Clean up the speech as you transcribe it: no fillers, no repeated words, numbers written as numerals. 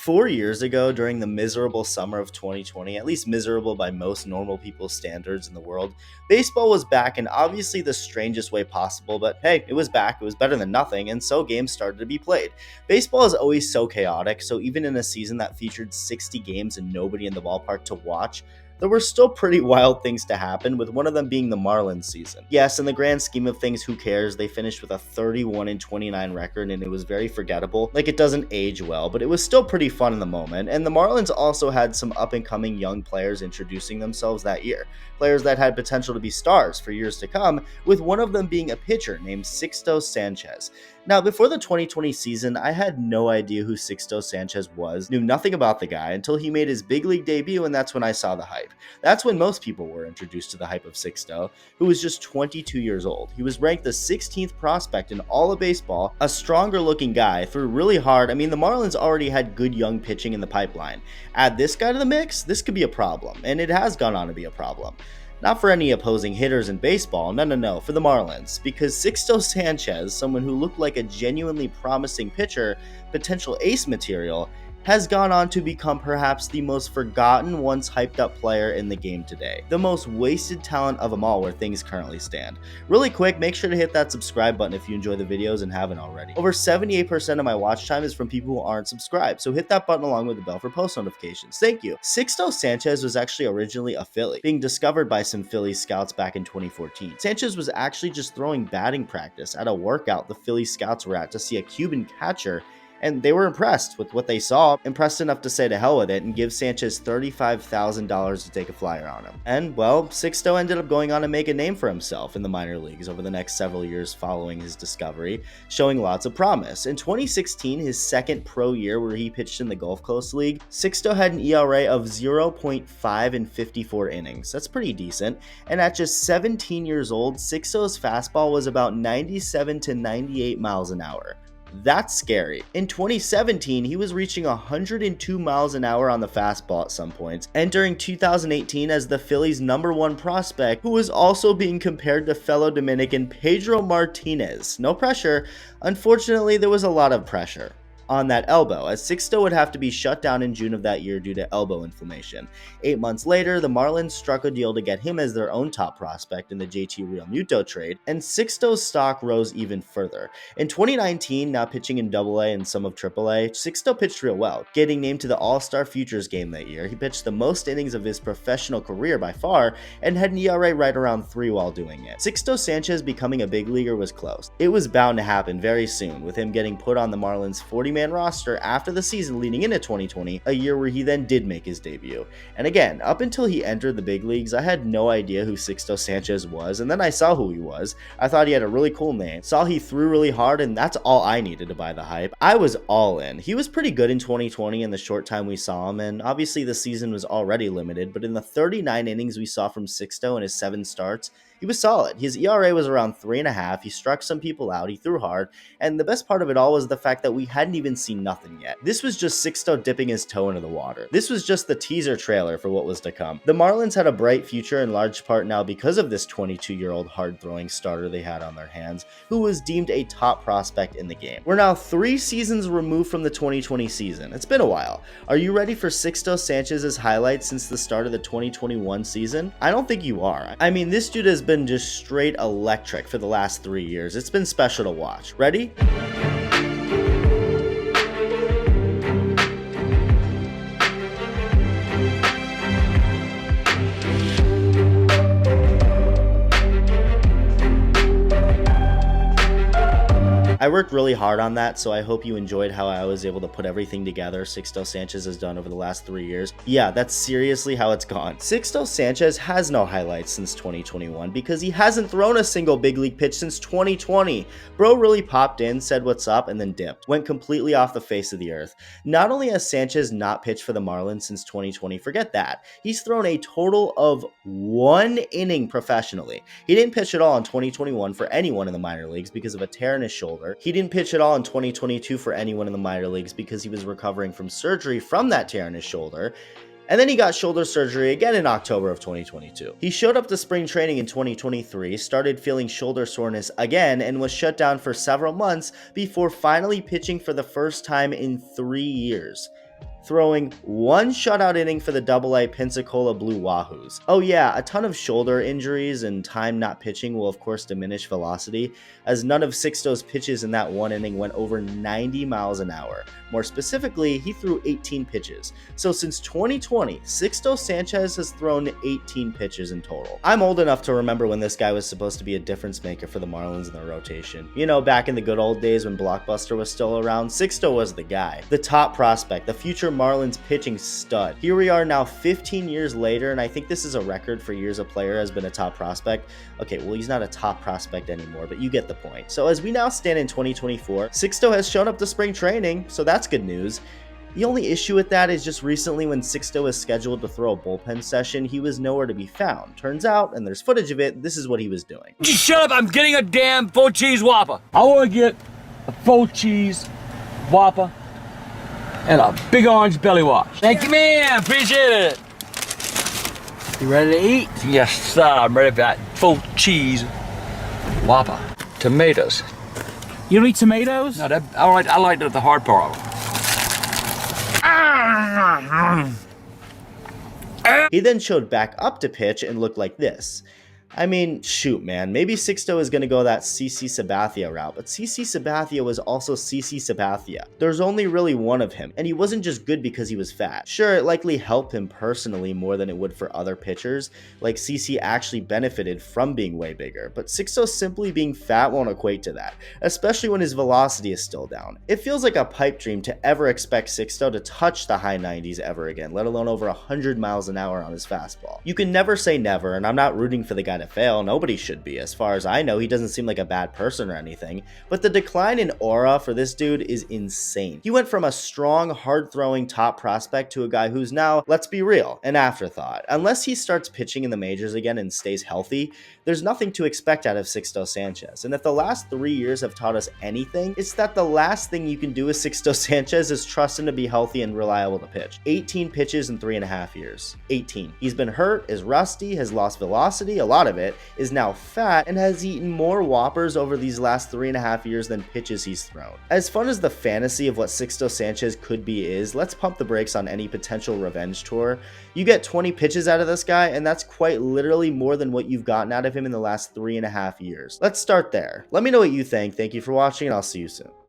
4 years ago, during the miserable summer of 2020, at least miserable by most normal people's standards in the world, baseball was back in obviously the strangest way possible, but hey, it was back, it was better than nothing, and so games started to be played. Baseball is always so chaotic, so even in a season that featured 60 games and nobody in the ballpark to watch, there were still pretty wild things to happen, with one of them being the Marlins season. Yes, in the grand scheme of things, who cares? They finished with a 31-29 record and it was very forgettable. Like, it doesn't age well, but it was still pretty fun in the moment. And the Marlins also had some up and coming young players introducing themselves that year. Players that had potential to be stars for years to come, with one of them being a pitcher named Sixto Sanchez. Now, before the 2020 season, I had no idea who Sixto Sanchez was, knew nothing about the guy until he made his big league debut, and that's when I saw the hype. That's when most people were introduced to the hype of Sixto, who was just 22 years old. He was ranked the 16th prospect in all of baseball, a stronger looking guy, threw really hard. I mean, the Marlins already had good young pitching in the pipeline. Add this guy to the mix, this could be a problem, and it has gone on to be a problem. Not for any opposing hitters in baseball, no, for the Marlins, because Sixto Sanchez, someone who looked like a genuinely promising pitcher, potential ace material, has gone on to become perhaps the most forgotten, once hyped up player in the game today. The most wasted talent of them all where things currently stand. Really quick, make sure to hit that subscribe button if you enjoy the videos and haven't already. Over 78% of my watch time is from people who aren't subscribed, so hit that button along with the bell for post notifications. Thank you. Sixto Sanchez was actually originally a Philly, being discovered by some Philly scouts back in 2014. Sanchez was actually just throwing batting practice at a workout the Philly scouts were at to see a Cuban catcher, and they were impressed with what they saw, impressed enough to say to hell with it and give Sanchez $35,000 to take a flyer on him. And well, Sixto ended up going on to make a name for himself in the minor leagues over the next several years following his discovery, showing lots of promise. In 2016, his second pro year where he pitched in the Gulf Coast League, Sixto had an ERA of 0.5 in 54 innings. That's pretty decent. And at just 17 years old, Sixto's fastball was about 97 to 98 miles an hour. That's scary. In 2017, he was reaching 102 miles an hour on the fastball at some points, entering 2018 as the Phillies' #1 prospect, who was also being compared to fellow Dominican Pedro Martinez. No pressure. Unfortunately, there was a lot of pressure on that elbow, as Sixto would have to be shut down in June of that year due to elbow inflammation. 8 months later, the Marlins struck a deal to get him as their own top prospect in the JT Realmuto trade, and Sixto's stock rose even further. In 2019, now pitching in AA and some of AAA, Sixto pitched real well, getting named to the All-Star Futures game that year. He pitched the most innings of his professional career by far, and had an ERA right around 3 while doing it. Sixto Sanchez becoming a big leaguer was close. It was bound to happen very soon, with him getting put on the Marlins' 40-man roster after the season leading into 2020, a year where he then did make his debut. And again, up until he entered the big leagues, I had no idea who Sixto Sanchez was, and then I saw who he was. I thought he had a really cool name, saw he threw really hard, and that's all I needed to buy the hype. I was all in. He was pretty good in 2020 in the short time we saw him, and obviously the season was already limited, but in the 39 innings we saw from Sixto in his 7 starts, he was solid. His ERA was around 3.5. He struck some people out. He threw hard. And the best part of it all was the fact that we hadn't even seen nothing yet. This was just Sixto dipping his toe into the water. This was just the teaser trailer for what was to come. The Marlins had a bright future in large part now because of this 22-year-old hard-throwing starter they had on their hands, who was deemed a top prospect in the game. We're now 3 seasons removed from the 2020 season. It's been a while. Are you ready for Sixto Sanchez's highlights since the start of the 2021 season? I don't think you are. I mean, this dude has been just straight electric for the last 3 years. It's been special to watch. Ready? I worked really hard on that, so I hope you enjoyed how I was able to put everything together Sixto Sanchez has done over the last 3 years. Yeah, that's seriously how it's gone. Sixto Sanchez has no highlights since 2021 because he hasn't thrown a single big league pitch since 2020. Bro really popped in, said what's up, and then dipped. Went completely off the face of the earth. Not only has Sanchez not pitched for the Marlins since 2020, forget that. He's thrown a total of 1 inning professionally. He didn't pitch at all in 2021 for anyone in the minor leagues because of a tear in his shoulder. He didn't pitch at all in 2022 for anyone in the minor leagues because he was recovering from surgery from that tear in his shoulder. And then he got shoulder surgery again in October of 2022. He showed up to spring training in 2023, started feeling shoulder soreness again, and was shut down for several months before finally pitching for the first time in 3 years. throwing one shutout inning for the Double-A Pensacola Blue Wahoos. Oh yeah, a ton of shoulder injuries and time not pitching will of course diminish velocity, as none of Sixto's pitches in that one inning went over 90 miles an hour. More specifically, he threw 18 pitches. So since 2020, Sixto Sanchez has thrown 18 pitches in total. I'm old enough to remember when this guy was supposed to be a difference maker for the Marlins in their rotation. You know, back in the good old days when Blockbuster was still around, Sixto was the guy. The top prospect, the future Marlins pitching stud. Here we are now 15 years later, and I think this is a record for years a player has been a top prospect. Okay, well, he's not a top prospect anymore, but you get the point. So as we now stand in 2024, Sixto has shown up to spring training, so that's good news. The only issue with that is just recently when Sixto was scheduled to throw a bullpen session, he was nowhere to be found. Turns out, and there's footage of it, this is what he was doing. Just shut up, I'm getting a damn 4-cheese Whopper. I want to get a 4-cheese Whopper and a big orange belly wash. Thank you, man, appreciate it. You ready to eat? Yes, sir, I'm ready for that 4-cheese Whopper. Tomatoes. You don't eat tomatoes? No, I like the hard part of them. He then showed back up to pitch and looked like this. I mean, shoot, man, maybe Sixto is going to go that CC Sabathia route, but CC Sabathia was also CC Sabathia. There's only really one of him, and he wasn't just good because he was fat. Sure, it likely helped him personally more than it would for other pitchers, like CC actually benefited from being way bigger, but Sixto simply being fat won't equate to that, especially when his velocity is still down. It feels like a pipe dream to ever expect Sixto to touch the high 90s ever again, let alone over 100 miles an hour on his fastball. You can never say never, and I'm not rooting for the guy to fail. Nobody should be. As far as I know, he doesn't seem like a bad person or anything, but the decline in aura for this dude is insane. He went from a strong, hard-throwing top prospect to a guy who's now, let's be real, an afterthought. Unless he starts pitching in the majors again and stays healthy, there's nothing to expect out of Sixto Sanchez. And if the last 3 years have taught us anything, it's that the last thing you can do with Sixto Sanchez is trust him to be healthy and reliable to pitch. 18 pitches in 3.5 years. 18. He's been hurt, is rusty, has lost velocity, a lot of it, is now fat, and has eaten more Whoppers over these last 3.5 years than pitches he's thrown. As fun as the fantasy of what Sixto Sanchez could be is, let's pump the brakes on any potential revenge tour. You get 20 pitches out of this guy, and that's quite literally more than what you've gotten out of him in the last 3.5 years. Let's start there. Let me know what you think. Thank you for watching, and I'll see you soon.